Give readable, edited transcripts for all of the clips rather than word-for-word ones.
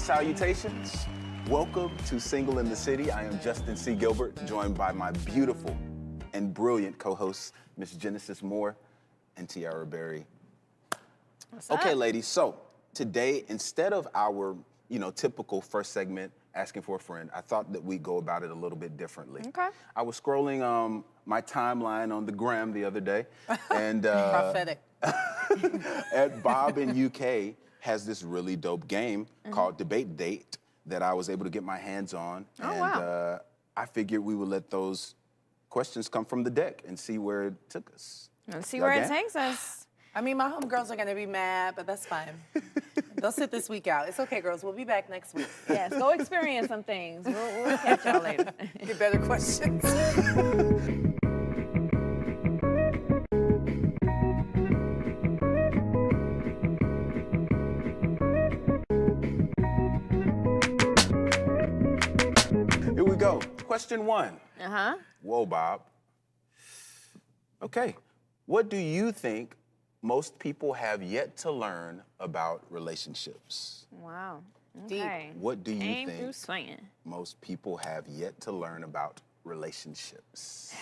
salutations. Welcome to Single in the City. I am Justin C. Gilbert, joined by my beautiful and brilliant co-hosts, Miss Genesis Moore and Tiara Berry. What's up? Okay, ladies, so today, instead of our, typical first segment, asking for a friend, I thought that we'd go about it a little bit differently. Okay. I was scrolling my timeline on the gram the other day, and Prophetic. at Bob in UK has this really dope game called Debate Date that I was able to get my hands on. Oh, and wow. I figured we would let those questions come from the deck and see where it took us. Let's see Y'all where it game? takes us. I mean, my homegirls are gonna be mad, but that's fine. They'll sit this week out. It's okay, girls. We'll be back next week. Yes, go experience some things. We'll catch y'all later. Get better questions. Here we go. Question one. Uh-huh. Whoa, Bob. Okay. What do you think most people have yet to learn about relationships? Wow. Deep. Okay. What do you Aim think through swinging. most people have yet to learn about relationships?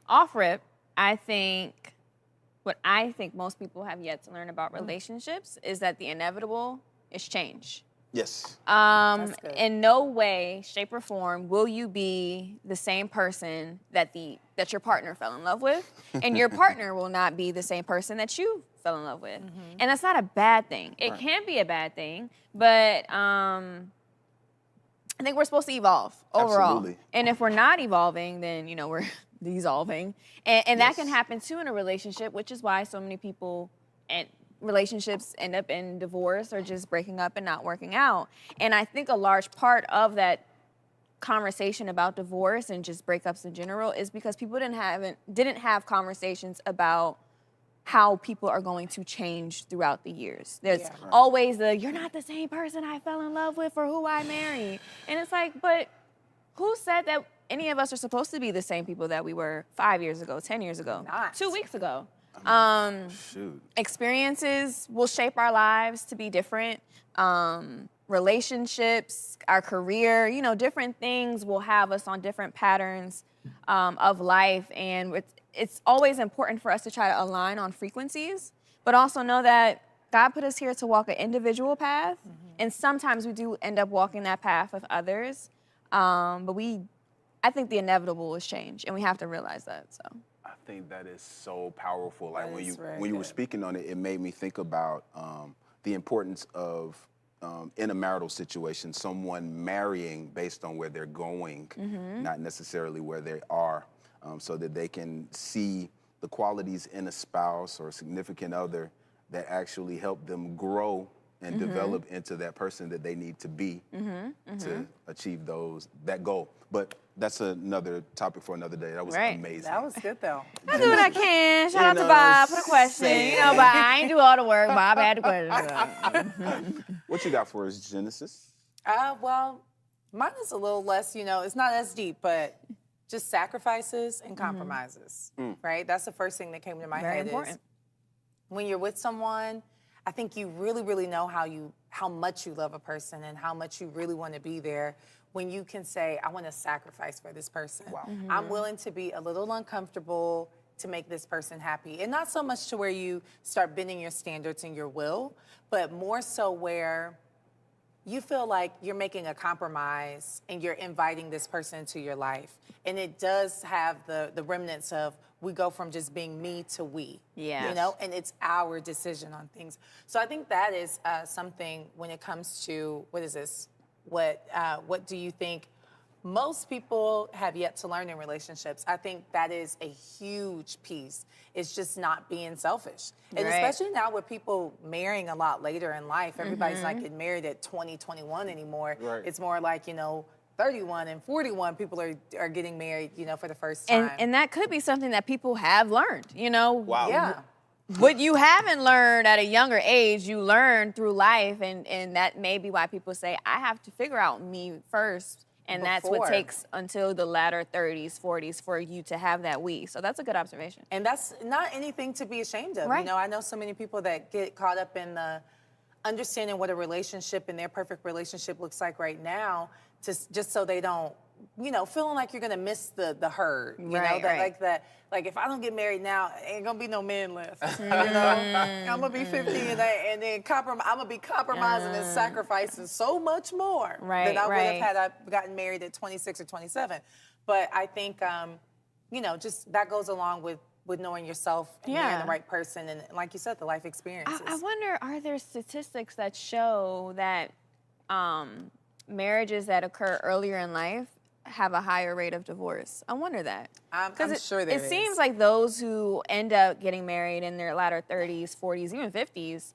Off rip, what I think most people have yet to learn about relationships is that the inevitable is change. Yes. That's good. In no way, shape, or form will you be the same person that your partner fell in love with, and your partner will not be the same person that you fell in love with. And that's not a bad thing. It Right. can be a bad thing, but I think we're supposed to evolve overall. Absolutely. And if we're not evolving, then we're dissolving, and that can Yes. happen too in a relationship, which is why so many people and relationships end up in divorce or just breaking up and not working out. And I think a large part of that conversation about divorce and just breakups in general is because people didn't have conversations about how people are going to change throughout the years. There's Yeah. Right. always you're not the same person I fell in love with or who I married. And it's like, but who said that any of us are supposed to be the same people that we were 5 years ago, 10 years ago, Not. 2 weeks ago? Shoot. Experiences will shape our lives to be different. Relationships, our career, different things will have us on different patterns of life. And it's always important for us to try to align on frequencies, but also know that God put us here to walk an individual path. And sometimes we do end up walking that path with others. But I think the inevitable is change, and we have to realize that, so. I think that is so powerful. Like That when is very you were good. speaking on it, it made me think about the importance of in a marital situation, someone marrying based on where they're going, not necessarily where they are, so that they can see the qualities in a spouse or a significant other that actually help them grow and develop into that person that they need to be to achieve that goal. But that's another topic for another day. That was Right. amazing. That was good, though. I do what I can. Shout out to know, Bob for the question. saying. Bob, I ain't do all the work. Bob had the question. What you got for us, Genesis? Well, mine is a little less, it's not as deep, but just sacrifices and compromises, right? That's the first thing that came to my Very head important. is when you're with someone, I think you really, really know how much you love a person and how much you really want to be there when you can say, I want to sacrifice for this person. Wow. I'm willing to be a little uncomfortable to make this person happy. And not so much to where you start bending your standards and your will, but more so where you feel like you're making a compromise and you're inviting this person into your life. And it does have the remnants of we go from just being me to we. Yeah. You know, and it's our decision on things. So I think that is something when it comes to, what do you think most people have yet to learn in relationships? I think that is a huge piece. It's just not being selfish. And Right. especially now with people marrying a lot later in life, everybody's not getting married at 20, 21 anymore. Right. It's more like, 31 and 41 people are getting married, for the first time. And that could be something that people have learned, Wow. yeah. What you haven't learned at a younger age, you learn through life, and that may be why people say, I have to figure out me first And that's what Before. takes until the latter 30s, 40s for you to have that we. So that's a good observation. And that's not anything to be ashamed of. Right. You know, I know so many people that get caught up in the understanding what a relationship and their perfect relationship looks like right now, just so they don't, you know, feeling like you're gonna miss the herd. You know, Right, that right. like that. Like if I don't get married now, ain't gonna be no man left. You know, I'm gonna be 50 and then I'm gonna be compromising and sacrificing so much more Right, than I would right. have had I gotten married at 26 or 27. But I think, you know, just that goes along with knowing yourself and marrying Yeah. the right person, and like you said, the life experiences. I wonder, are there statistics that show that marriages that occur earlier in life have a higher rate of divorce? I wonder that. I'm 'Cause sure there it is. seems like those who end up getting married in their latter 30s, 40s, even 50s,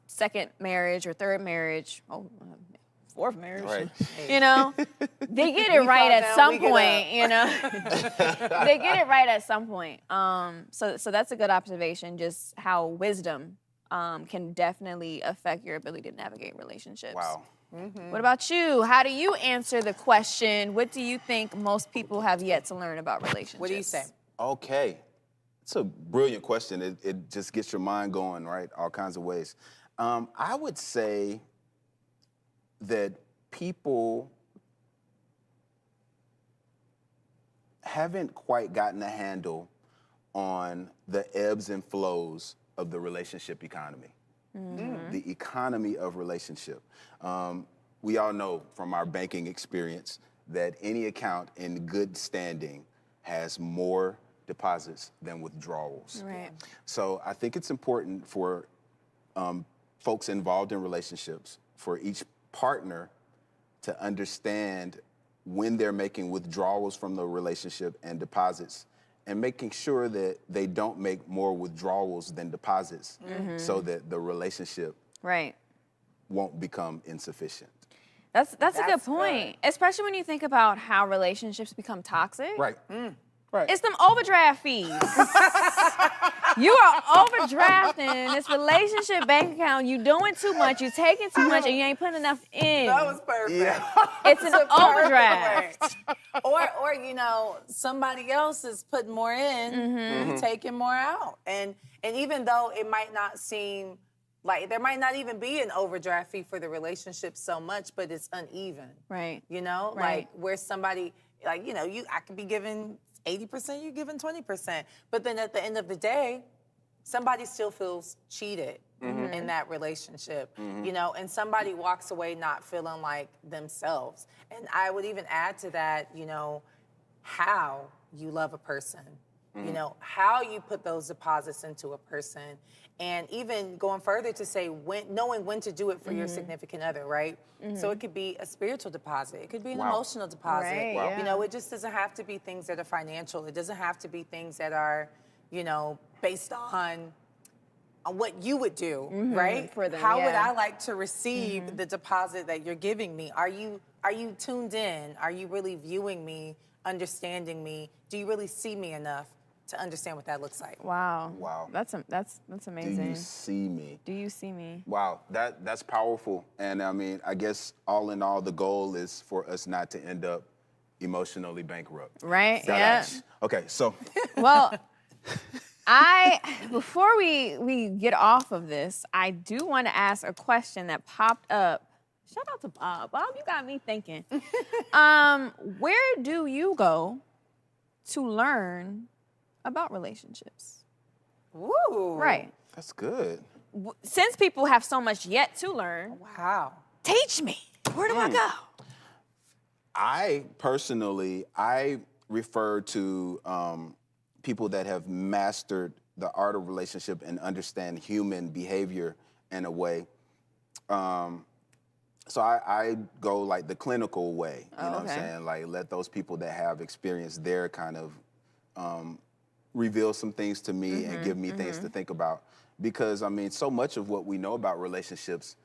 second marriage or third marriage, fourth marriage, Right. you know, they get it We right fall at down, some we get point, up. you know. They get it right at some point. So that's a good observation, just how wisdom can definitely affect your ability to navigate relationships. Wow. What about you? How do you answer the question, what do you think most people have yet to learn about relationships? What do you say? Okay. It's a brilliant question. It just gets your mind going, right? All kinds of ways. I would say that people haven't quite gotten a handle on the ebbs and flows of the relationship economy. The economy of relationship. We all know from our banking experience that any account in good standing has more deposits than withdrawals. Right. So I think it's important for folks involved in relationships, for each partner to understand when they're making withdrawals from the relationship and deposits, and making sure that they don't make more withdrawals than deposits so that the relationship Right. won't become insufficient. That's a good That's point, especially when you think about how relationships become toxic. Right. Right. It's them overdraft fees. You are overdrafting this relationship bank account. You doing too much. You taking too much, and you ain't putting enough in. That was perfect. It's an Perfect overdraft. way. or you know, somebody else is putting more in, and taking more out, and even though it might not seem like there might not even be an overdraft fee for the relationship so much, but it's uneven. Right. You know, Right. like where somebody, like, you know, I could be giving 80%, you're giving 20%. But then at the end of the day, somebody still feels cheated in that relationship, you know, and somebody walks away not feeling like themselves. And I would even add to that, you know, how you love a person, you know, how you put those deposits into a person. And even going further to say knowing when to do it for your significant other, right? So it could be a spiritual deposit. It could be an Wow. emotional deposit. Right, Wow. You know, it just doesn't have to be things that are financial. It doesn't have to be things that are, you know, based on what you would do, right? for them, How would yeah. I like to receive the deposit that you're giving me? Are you tuned in? Are you really viewing me, understanding me? Do you really see me enough to understand what that looks like? Wow. Wow. That's Do amazing. you see me? Do you see me? Wow, that's powerful. And I mean, I guess all in all, the goal is for us not to end up emotionally bankrupt. Right? That Yeah. acts- Okay, so Well, before we get off of this, I do want to ask a question that popped up. Shout out to Bob. Bob, you got me thinking. Where do you go to learn about relationships? Ooh. Right. that's good. Since people have so much yet to learn, Wow. teach me. Where do I go? I personally, I refer to people that have mastered the art of relationship and understand human behavior in a way. So I go like the clinical way, you know what I'm okay. saying? Like let those people that have experience there kind of reveal some things to me and give me things to think about. Because I mean, so much of what we know about relationships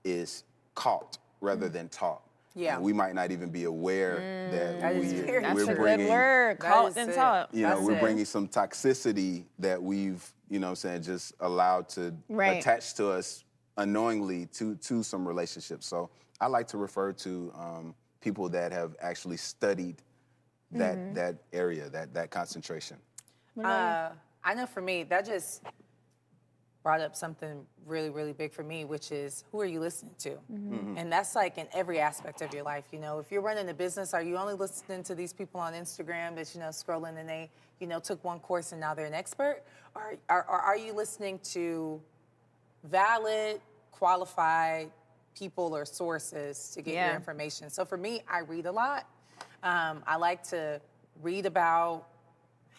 is caught rather than taught. Yeah. And we might not even be aware That is very That's we're a good bringing, word. That Caught is and it. taught. you know, That's we're it. bringing some toxicity that we've, you know what I'm saying, just allowed to Right. attach to us unknowingly to some relationships. So I like to refer to people that have actually studied that area, that concentration. I know for me, that just brought up something really, really big for me, which is who are you listening to? And that's like in every aspect of your life. You know, if you're running a business, are you only listening to these people on Instagram that, you know, scrolling and they, you know, took one course and now they're an expert? Or are you listening to valid, qualified people or sources to get your information? So for me, I read a lot. I like to read about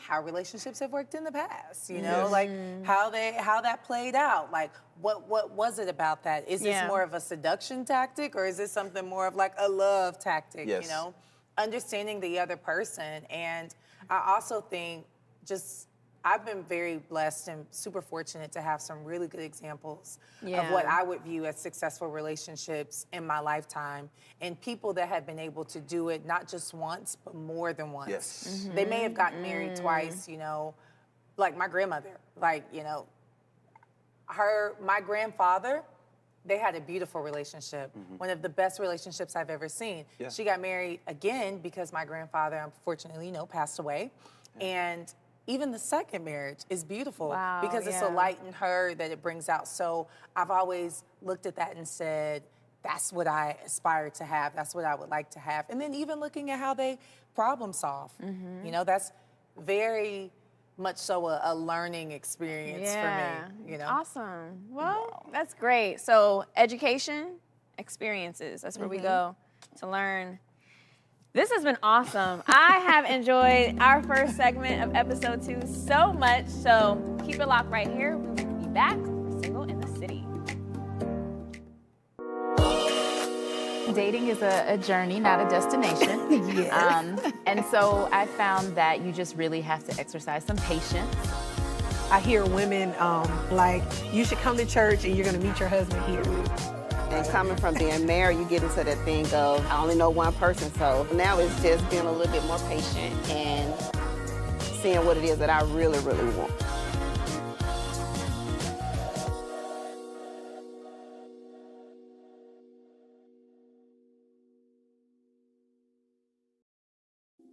how relationships have worked in the past, you know, like how that played out. Like what was it about that? Is this more of a seduction tactic or is this something more of like a love tactic, you know? Understanding the other person. And I also think I've been very blessed and super fortunate to have some really good examples of what I would view as successful relationships in my lifetime, and people that have been able to do it not just once, but more than once. Yes. They may have gotten married twice, you know, like my grandmother, like, you know, my grandfather, they had a beautiful relationship, one of the best relationships I've ever seen. She got married again because my grandfather, unfortunately, you know, passed away. And even the second marriage is beautiful because it's a light in her that it brings out. So I've always looked at that and said, that's what I aspire to have. That's what I would like to have. And then even looking at how they problem solve. You know, that's very much so a learning experience for me, you know? Awesome. Well, that's great. So education, experiences, that's where we go to learn. This has been awesome. I have enjoyed our first segment of episode 2 so much. So keep it locked right here. We will be back with Single in the City. Dating is a journey, not a destination. And so I found that you just really have to exercise some patience. I hear women like, you should come to church and you're gonna meet your husband here. And coming from being married, you get into that thing of, I only know one person, so now it's just being a little bit more patient and seeing what it is that I really, really want.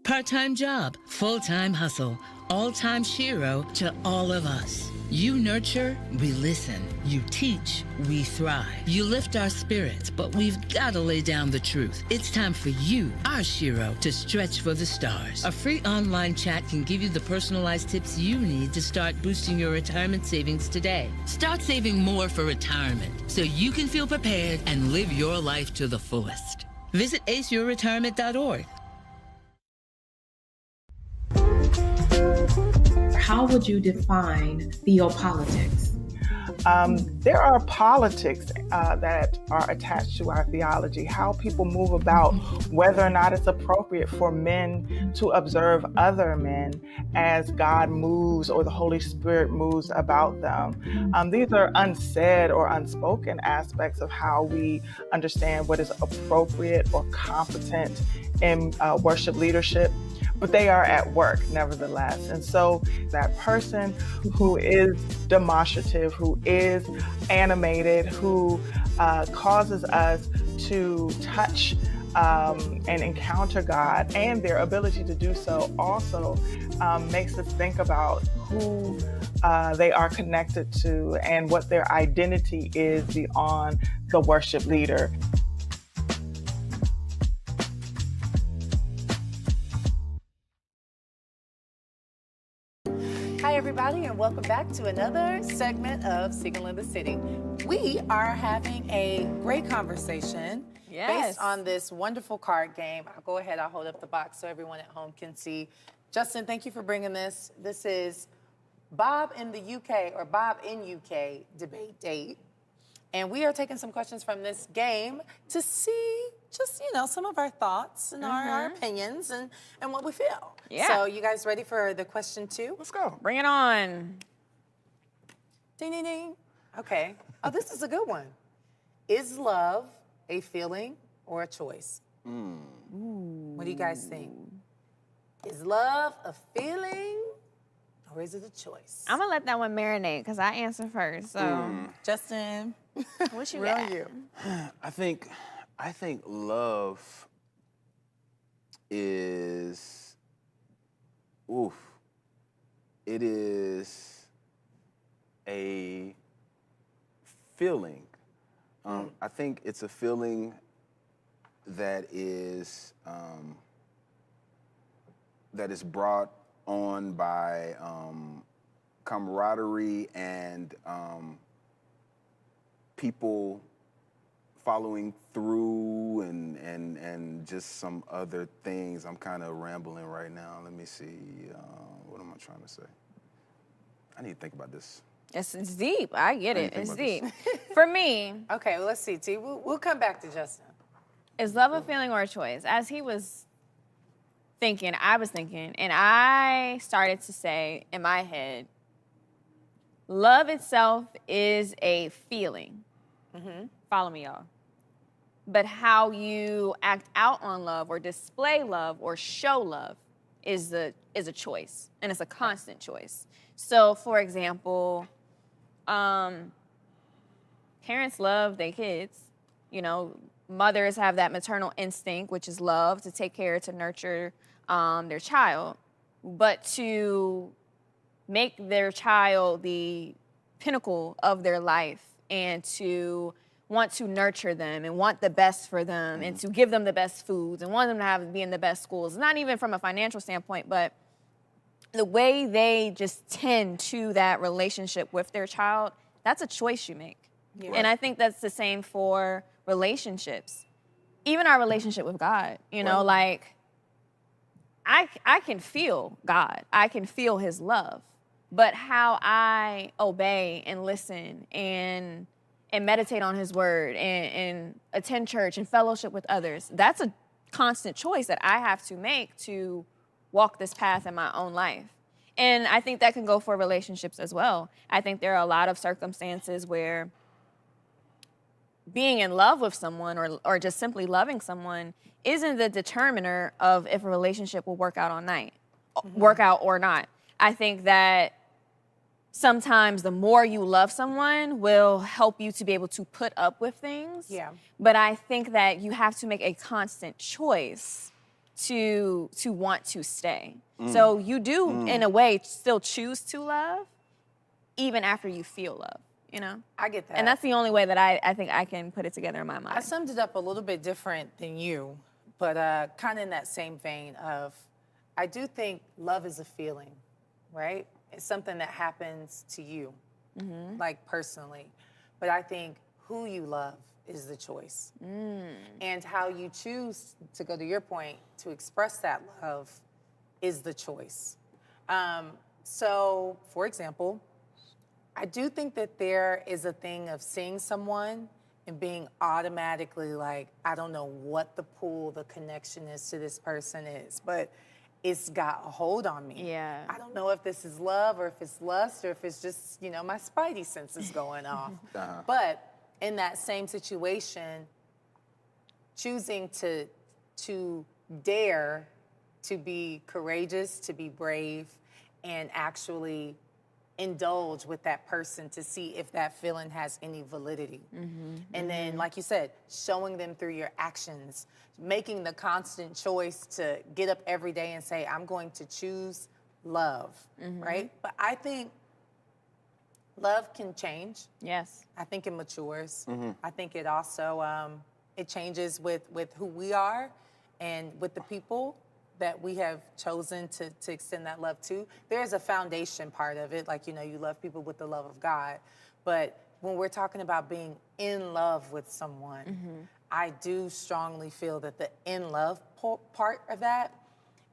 Part-time job, full-time hustle, all-time Shiro to all of us. You nurture, we listen. You teach, we thrive. You lift our spirits, but we've got to lay down the truth. It's time for you, our Shiro, to stretch for the stars. A free online chat can give you the personalized tips you need to start boosting your retirement savings today. Start saving more for retirement so you can feel prepared and live your life to the fullest. Visit aceyourretirement.org. How would you define theopolitics? There are politics that are attached to our theology, how people move about whether or not it's appropriate for men to observe other men as God moves or the Holy Spirit moves about them. These are unsaid or unspoken aspects of how we understand what is appropriate or competent in worship leadership. But they are at work nevertheless. And so that person who is demonstrative, who is animated, who causes us to touch and encounter God, and their ability to do so also makes us think about who they are connected to and what their identity is beyond the worship leader. Hi, everybody, and welcome back to another segment of Single in the City. We are having a great conversation based on this wonderful card game. I'll go ahead, I'll hold up the box so everyone at home can see. Justin, thank you for bringing this. This is Bob in the UK, or Bob in UK debate date. And we are taking some questions from this game to see just, you know, some of our thoughts and our opinions and what we feel. Yeah. So you guys ready for the question 2? Let's go. Bring it on. Ding, ding, ding. Okay. Oh, this is a good one. Is love a feeling or a choice? What do you guys think? Is love a feeling or is it a choice? I'm gonna let that one marinate because I answer first. So, Justin, what you where got? are you? I think love is, it is a feeling. I think it's a feeling that is brought on by camaraderie and people following through and just some other things. I'm kind of rambling right now. Let me see. What am I trying to say? I need to think about this. It's deep. I get it. think It's about this. deep. For me, Okay, well, let's see, T. We'll come back to Justin. is love a feeling or a choice? As he was thinking, I was thinking, and I started to say in my head, love itself is a feeling. Follow me, y'all. But how you act out on love or display love or show love is a choice, and it's a constant choice. So, for example, parents love their kids. You know, mothers have that maternal instinct, which is love, to take care, to nurture their child. But to make their child the pinnacle of their life and to want to nurture them and want the best for them and to give them the best foods and want them to be in the best schools, not even from a financial standpoint, but the way they just tend to that relationship with their child, that's a choice you make. Yeah. And I think that's the same for relationships. Even our relationship with God, you know, like I can feel God. I can feel his love. But how I obey and listen and meditate on his word and attend church and fellowship with others, that's a constant choice that I have to make to walk this path in my own life. And I think that can go for relationships as well. I think there are a lot of circumstances where being in love with someone or just simply loving someone isn't the determiner of if a relationship will work out work out or not. I think that sometimes the more you love someone will help you to be able to put up with things. Yeah. But I think that you have to make a constant choice to want to stay. So you do, in a way, still choose to love even after you feel love, you know? I get that. And that's the only way that I think I can put it together in my I mind. summed it up a little bit different than you, but kind of in that same vein of, I do think love is a feeling, right? It's something that happens to you, like personally. But I think who you love is the choice. And how you choose, to go to your point, to express that love is the choice. So, for example, I do think that there is a thing of seeing someone and being automatically like, I don't know what the pull, the connection is to this person is, but it's got a hold on me. Yeah. I don't know if this is love or if it's lust or if it's just, you know, my spidey senses going off. But in that same situation, choosing to dare to be courageous, to be brave, and actually indulge with that person to see if that feeling has any validity. And then, like you said, showing them through your actions, making the constant choice to get up every day and say, I'm going to choose love, right? But I think love can change. Yes. I think it matures. I think it also, it changes with who we are and with the people that we have chosen to extend that love to. There's a foundation part of it, like, you know, you love people with the love of God. But when we're talking about being in love with someone, I do strongly feel that the in love part of that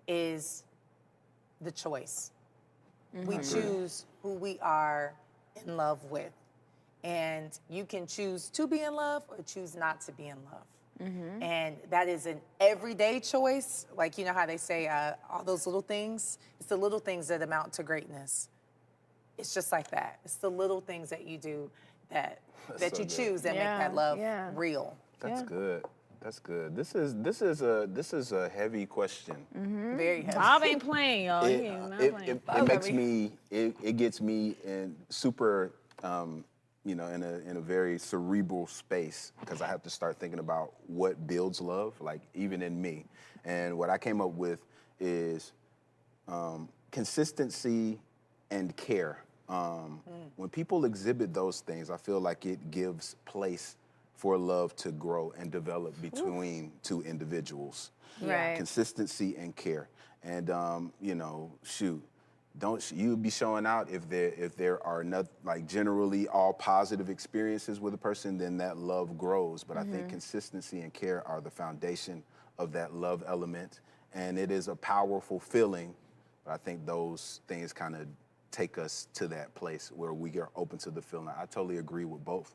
is the choice. We choose who we are in love with. And you can choose to be in love or choose not to be in love. And that is an everyday choice. Like, you know how they say all those little things? It's the little things that amount to greatness. It's just like that. It's the little things that you do that so you good. choose that make that love Yeah. real. That's good. That's good. This is a heavy question. Very heavy. Bob ain't playing, y'all. He is not playing. It makes me. It gets me in super. You know, in a very cerebral space, because I have to start thinking about what builds love, like even in me. And what I came up with is consistency and care. When people exhibit those things, I feel like it gives place for love to grow and develop between two individuals. Right. Consistency and care. And you be showing out if there are not like generally all positive experiences with a person, then that love grows. But I think consistency and care are the foundation of that love element, and it is a powerful feeling. But I think those things kind of take us to that place where we are open to the feeling. I totally agree with what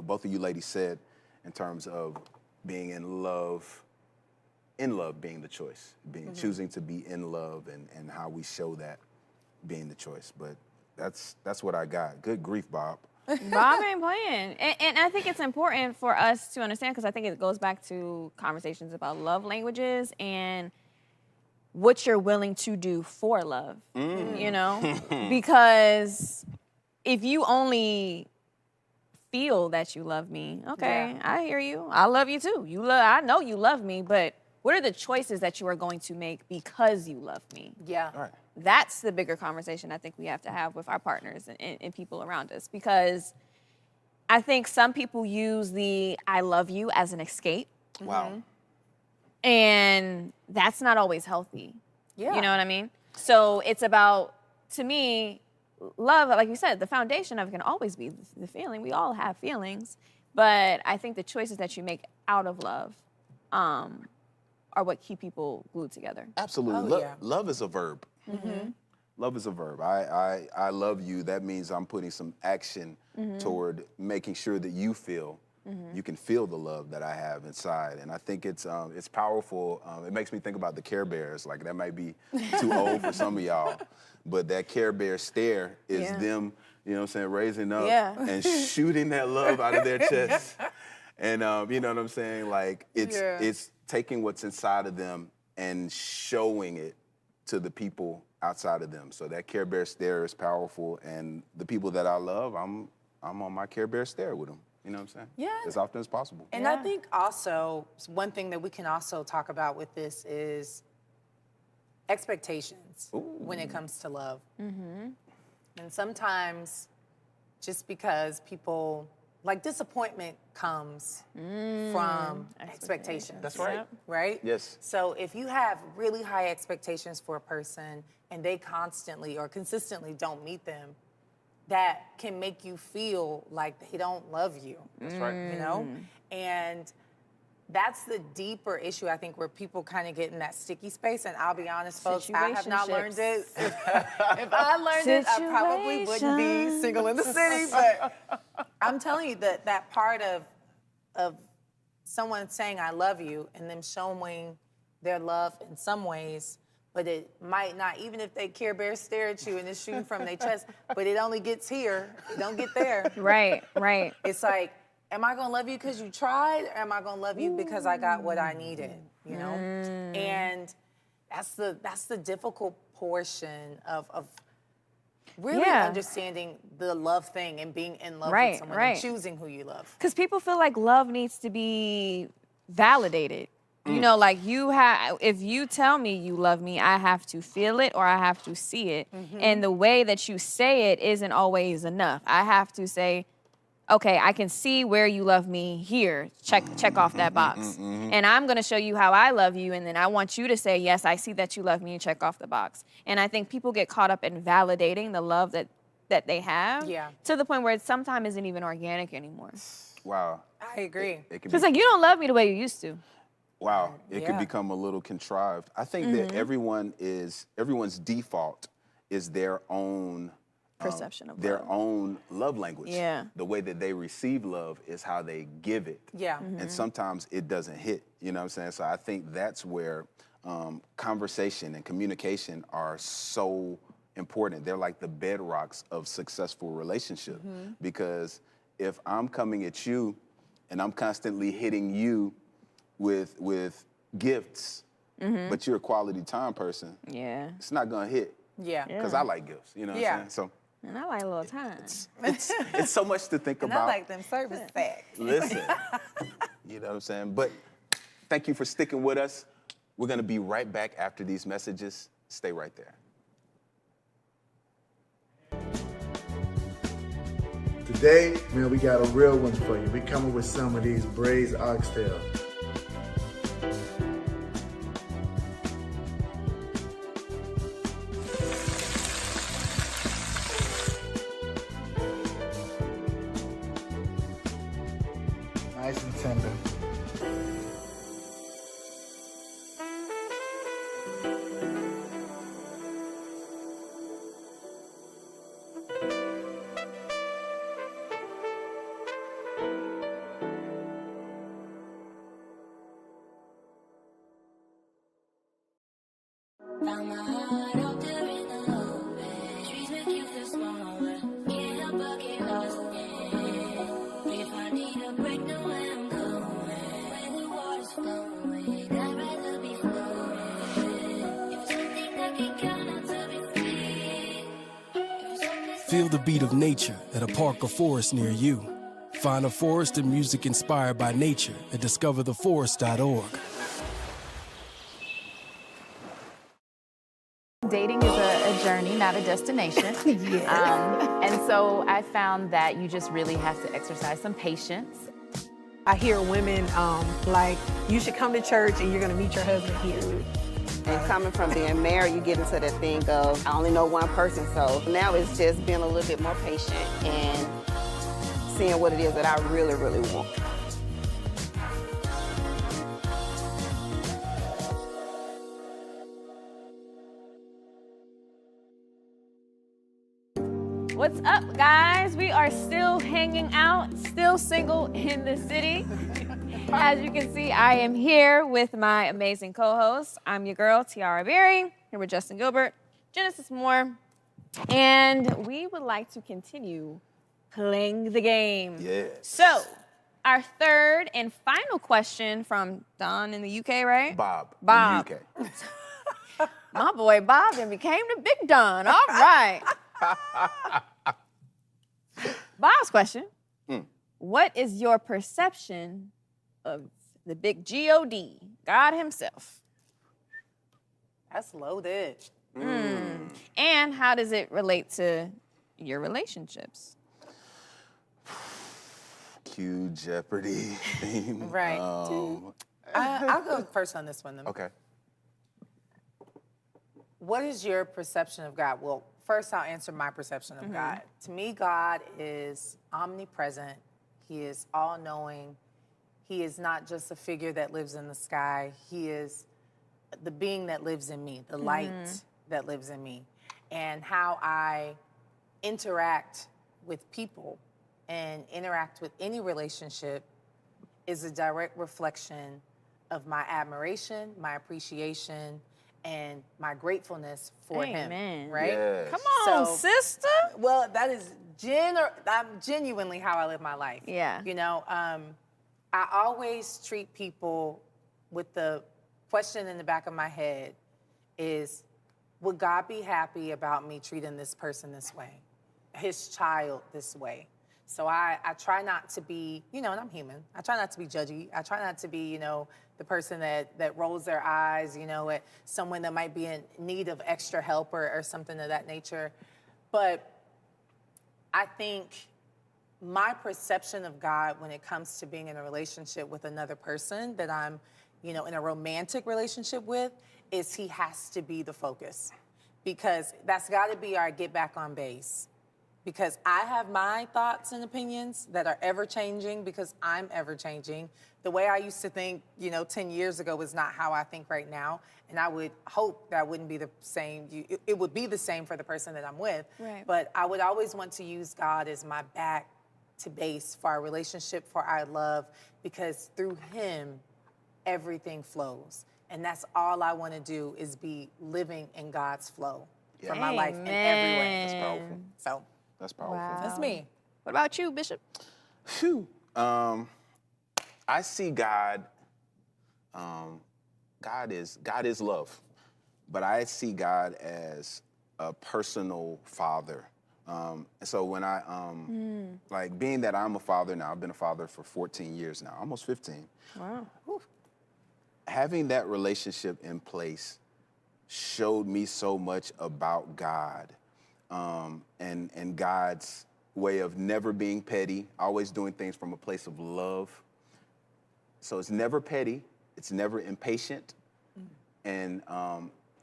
both of you ladies said in terms of being in love being the choice, choosing to be in love, and how we show that being the choice. But that's what I got. Good grief, Bob. Bob ain't playing. And I think it's important for us to understand, because I think it goes back to conversations about love languages and what you're willing to do for love, because if you only feel that you love me, okay, I hear you. I love you too. I know you love me, but what are the choices that you are going to make because you love me? Yeah. All right. That's the bigger conversation I think we have to have with our partners and people around us, because I think some people use the I love you as an escape. Wow. And that's not always healthy. Yeah. You know what I mean? So it's about, to me, love, like you said, the foundation of it can always be the feeling. We all have feelings. But I think the choices that you make out of love are what keep people glued together. Absolutely. Love is a verb. Love is a verb. I love you. That means I'm putting some action toward making sure that you can feel the love that I have inside. And I think it's powerful. It makes me think about the Care Bears. Like, that might be too old for some of y'all, but that Care Bear stare is them, raising up and shooting that love out of their chest. And you know what I'm saying? Like, it's taking what's inside of them and showing it to the people outside of them. So that Care Bear stare is powerful, and the people that I love, I'm on my Care Bear stare with them. You know what I'm saying? Yeah. As often as possible. And I think also one thing that we can also talk about with this is expectations when it comes to love. And sometimes just because people, like, disappointment comes from expectations. That's right. Right? Yes. So if you have really high expectations for a person and they constantly or consistently don't meet them, that can make you feel like they don't love you. That's right. And that's the deeper issue, I think, where people kind of get in that sticky space. And I'll be honest, folks, I have not learned it. If I learned it, I probably wouldn't be single in the city. But I'm telling you that part of someone saying I love you and them showing their love in some ways, but it might not, even if they Care Bear stare at you and it's shooting from their chest, but it only gets here, it don't get there. Right. It's like, am I gonna love you because you tried, or am I gonna love you because I got what I needed, And that's the difficult portion of really understanding the love thing and being in love with someone and choosing who you love. Because people feel like love needs to be validated. Like if you tell me you love me, I have to feel it or I have to see it. And the way that you say it isn't always enough. I have to say, okay, I can see where you love me here. Check off that box. And I'm gonna show you how I love you, and then I want you to say, yes, I see that you love me, and check off the box. And I think people get caught up in validating the love that they have to the point where it sometimes isn't even organic anymore. Wow. I agree. It's like, you don't love me the way you used to. Wow, it can become a little contrived. I think that everyone's default is their own perception of their love. own love language. Yeah. The way that they receive love is how they give it. Yeah. And sometimes it doesn't hit, you know what I'm saying? So I think that's where conversation and communication are so important. They're like the bedrocks of successful relationship. Because if I'm coming at you and I'm constantly hitting you with gifts, but you're a quality time person, it's not gonna hit. Yeah. Because I like gifts, you know what I'm saying? So, and I like a little time. it's so much to think and about. I like them service packs. Listen, you know what I'm saying? But thank you for sticking with us. We're going to be right back after these messages. Stay right there. Today, man, we got a real one for you. We coming with some of these braised oxtail. Nice and tender. Found my heart out there in the open. Trees make you feel smaller. Can't help but get lost in. If I need a break, know where I'm going. Where the water's flowing, I'd rather be flowing. If something that can count on to be free. Feel the beat of nature at a park or forest near you. Find a forest and music inspired by nature at discovertheforest.org. Dating is a journey, not a destination. And so I found that you just really have to exercise some patience. I hear women like, you should come to church and you're gonna meet your husband here. And coming from being married, you get into that thing of, I only know one person, so now it's just being a little bit more patient and seeing what it is that I really, really want. What's up, guys? We are still hanging out, still single in the city. As you can see, I am here with my amazing co-host. I'm your girl, Tiara Berry, here with Justin Gilbert, Genesis Moore, and we would like to continue playing the game. Yes. So, our third and final question from Don in the UK, right? Bob. Bob. In the UK. My boy Bob then became the big Don. All right. Bob's question. What is your perception of the big G-O-D, God himself? That's loaded. And how does it relate to your relationships? Cue Jeopardy theme. Right. I'll go first on this one then. Okay. What is your perception of God? Well, first I'll answer my perception of God. To me, God is omnipresent. He is all-knowing. He is not just a figure that lives in the sky. He is the being that lives in me, the light that lives in me. And how I interact with people and interact with any relationship is a direct reflection of my admiration, my appreciation, and my gratefulness for him, right? Yes. Come on, sister. Well, that is genuinely how I live my life. Yeah. You know, I always treat people with the question in the back of my head is, would God be happy about me treating this person this way, his child this way? So I try not to be, you know, and I'm human. I try not to be judgy. I try not to be, you know, the person that rolls their eyes, you know, at someone that might be in need of extra help or something of that nature. But I think my perception of God when it comes to being in a relationship with another person that I'm, you know, in a romantic relationship with is he has to be the focus, because that's got to be our get back on base. Because I have my thoughts and opinions that are ever changing because I'm ever changing. The way I used to think, you know, 10 years ago is not how I think right now. And I would hope that wouldn't be the same. It would be the same for the person that I'm with. Right. But I would always want to use God as my back to base for our relationship, for our love, because through him, everything flows. And that's all I want to do is be living in God's flow for my life in every way. That's powerful. So. That's powerful. Wow. That's me. What about you, Bishop? Phew. I see God. God is love, but I see God as a personal father. So when I like being that I'm a father now, I've been a father for 14 years now, almost 15. Wow. having that relationship in place showed me so much about God, and God's way of never being petty, always doing things from a place of love. So it's never petty, it's never impatient. And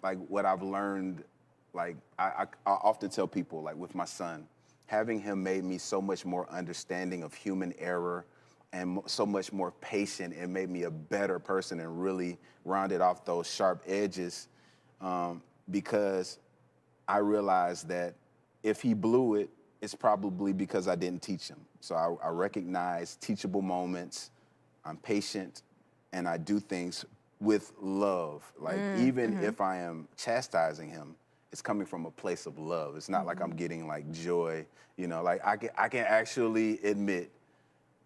like what I've learned, like I often tell people, like with my son, having him made me so much more understanding of human error and so much more patient, and made me a better person and really rounded off those sharp edges, because I realized that if he blew it, it's probably because I didn't teach him. So I recognize teachable moments, I'm patient, and I do things with love. Like even if I am chastising him, it's coming from a place of love. It's not like I'm getting like joy, you know, like I can actually admit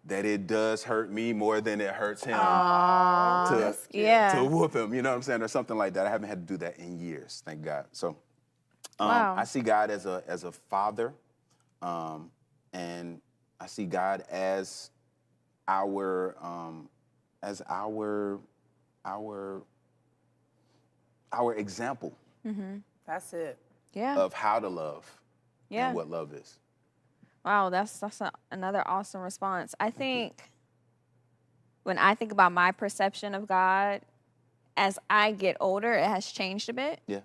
that it does hurt me more than it hurts him to whoop him, you know what I'm saying, or something like that. I haven't had to do that in years, thank God. So I see God as a father, and I see God as our example That's it. of how to love and what love is. Wow, that's another awesome response. I think when I think about my perception of God, as I get older, it has changed a bit. Yeah.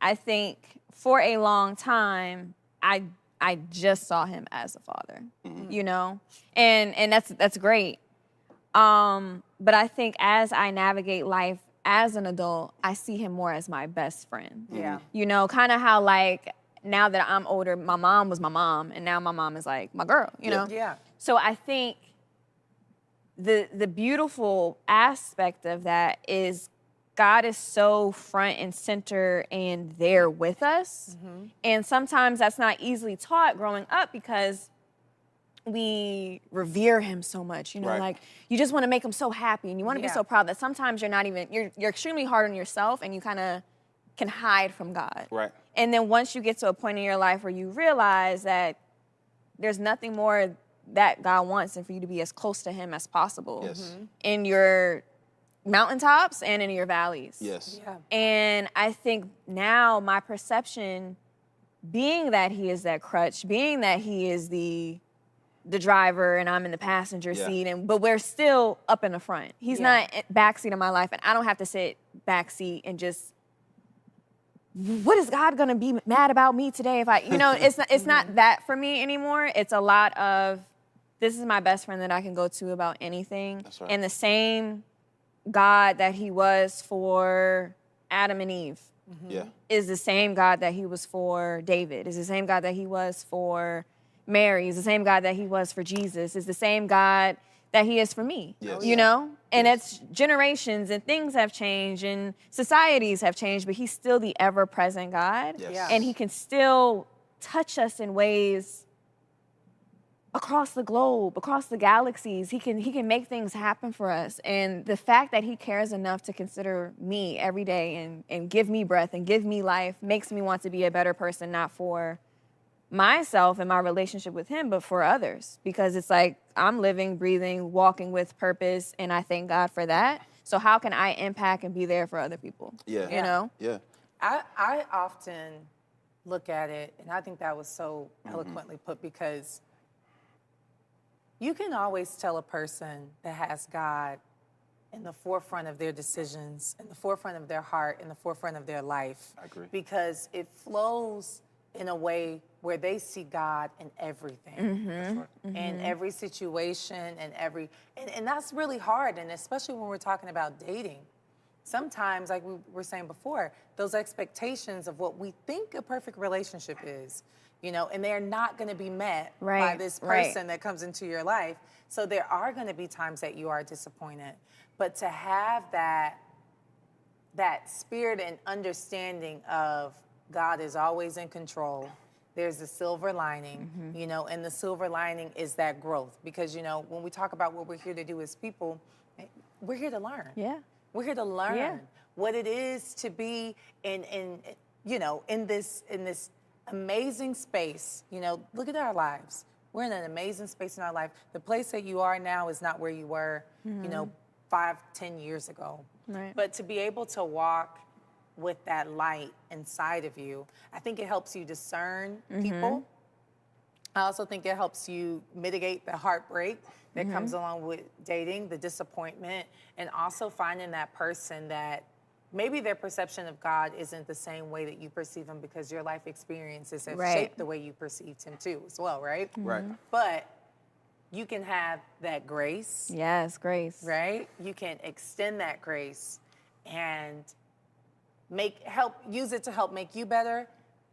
I think for a long time, I just saw him as a father, you know, and that's great. But I think as I navigate life as an adult, I see him more as my best friend. Yeah. You know, kind of how like now that I'm older, my mom was my mom, and now my mom is like my girl, you know? Yeah. So I think the beautiful aspect of that is God is so front and center and there with us. And sometimes that's not easily taught growing up because we revere him so much, you know, Right. like you just want to make him so happy and you want to be Yeah. so proud that sometimes you're not even, you're extremely hard on yourself and you kind of can hide from God. Right. And then once you get to a point in your life where you realize that there's nothing more that God wants than for you to be as close to him as possible Yes. in your mountaintops and in your valleys. Yes. Yeah. And I think now my perception, being that he is that crutch, being that he is the driver and I'm in the passenger Yeah. seat, but we're still up in the front. He's Yeah. not backseat of my life, and I don't have to sit backseat and just, what is God gonna be mad about me today if I, you know, it's not that for me anymore. It's a lot of, this is my best friend that I can go to about anything. That's right. And the same God that he was for Adam and Eve Yeah. is the same God that he was for David, is the same God that he was for Mary, is the same God that he was for Jesus, is the same God that he is for me, Yes. you know? And it's generations and things have changed and societies have changed, but he's still the ever-present God. Yes. Yeah. And he can still touch us in ways across the globe, across the galaxies. He can make things happen for us. And the fact that he cares enough to consider me every day and give me breath and give me life makes me want to be a better person, not for myself and my relationship with him, but for others. Because it's like I'm living, breathing, walking with purpose, and I thank God for that. So how can I impact and be there for other people? Yeah. You know? Yeah. I often look at it, and I think that was so eloquently put, because you can always tell a person that has God in the forefront of their decisions, in the forefront of their heart, in the forefront of their life. I agree. Because it flows in a way where they see God in everything. That's right. In every situation and that's really hard, and especially when we're talking about dating. Sometimes, like we were saying before, those expectations of what we think a perfect relationship is, you know, and they're not going to be met by Right, this right. person that comes into your life. So there are going to be times that you are disappointed. But to have that spirit and understanding of God is always in control. There's a silver lining, you know, and the silver lining is that growth. Because, you know, when we talk about what we're here to do as people, we're here to learn. Yeah. We're here to learn Yeah. what it is to be in you know, in this amazing space. You know, look at our lives. We're in an amazing space in our life. The place that you are now is not where you were, you know, 5-10 years ago. Right. But to be able to walk with that light inside of you, I think it helps you discern people. I also think it helps you mitigate the heartbreak that comes along with dating, the disappointment, and also finding that person that maybe their perception of God isn't the same way that you perceive him because your life experiences have shaped the way you perceived him too as well, right? Right. But you can have that grace. Yes, grace. Right? You can extend that grace and use it to help make you better,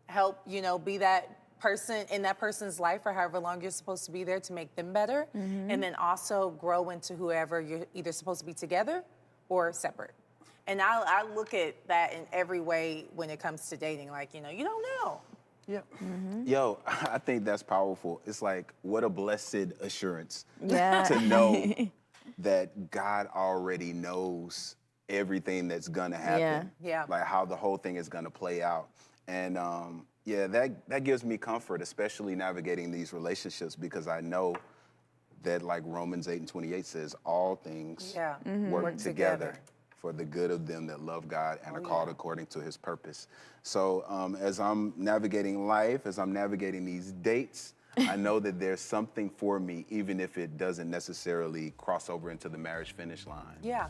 help, be that person in that person's life for however long you're supposed to be there to make them better. And then also grow into whoever you're either supposed to be together or separate. And I look at that in every way when it comes to dating. Like, you don't know. Yeah. Yo, I think that's powerful. It's like, what a blessed assurance to know that God already knows everything that's gonna happen. Yeah. Like how the whole thing is gonna play out. And that gives me comfort, especially navigating these relationships, because I know that, like Romans 8:28 says, all things work together for the good of them that love God and are called according to his purpose. So as I'm navigating life, as I'm navigating these dates, I know that there's something for me, even if it doesn't necessarily cross over into the marriage finish line. Yeah,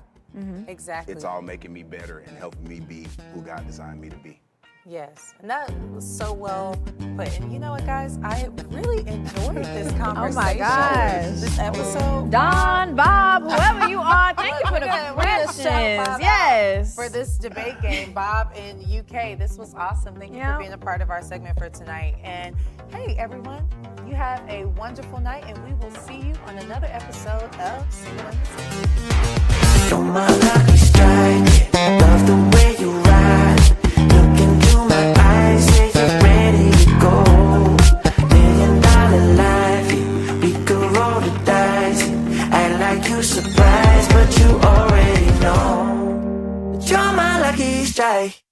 exactly. It's all making me better and helping me be who God designed me to be. Yes, and that was so well put. And you know what, guys? I really enjoyed this conversation. Oh my gosh. This episode. Don, Bob, whoever you are, thank you for the questions. Yes. For this debate game, Bob in UK. This was awesome. Thank you for being a part of our segment for tonight. And hey, everyone, you have a wonderful night, and we will see you on another episode of Single in the City. You're my lucky strike. Love the way you ride. Look into my eyes, say you're ready to go. $1 million life, we could roll the dice. Act like you surprised, but you already know that you're my lucky strike.